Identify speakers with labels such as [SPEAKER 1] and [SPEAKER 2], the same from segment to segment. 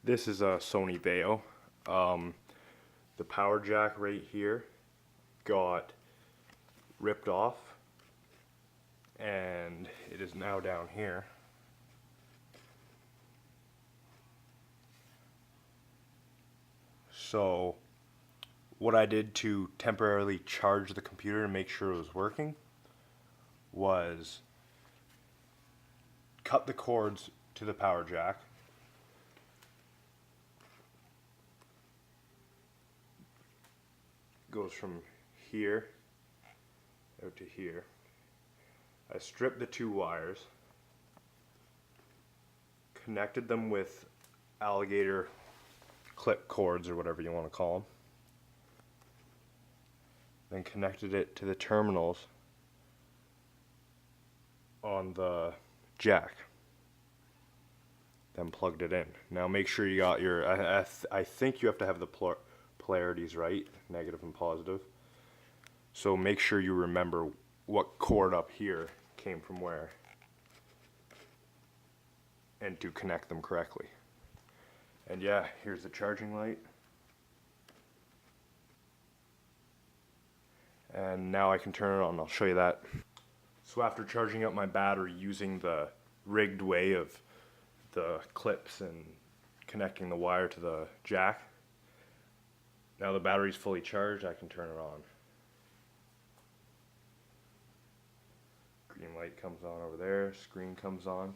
[SPEAKER 1] This is a Sony Vaio. The power jack right here got ripped off and it is now down here. So what I did to temporarily charge the computer to make sure it was working was cut the cords to the power jack, goes from here out to here. I stripped the two wires, connected them with alligator clip cords or whatever you want to call them, then connected it to the terminals on the jack, then plugged it in. Now make sure you got your, I think you have to have the polarities right, negative and positive. So make sure you remember what cord up here came from where and to connect them correctly. And yeah, here's the charging light. And now I can turn it on, I'll show you that. So after charging up my battery using the rigged way of the clips and connecting the wire to the jack, now the battery's fully charged, I can turn it on. Green light comes on over there, screen comes on.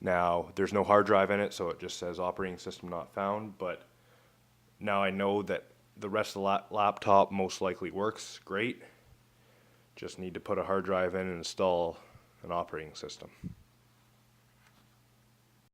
[SPEAKER 1] Now there's no hard drive in it, so it just says operating system not found, but now I know that the rest of the laptop most likely works great. Just need to put a hard drive in and install an operating system.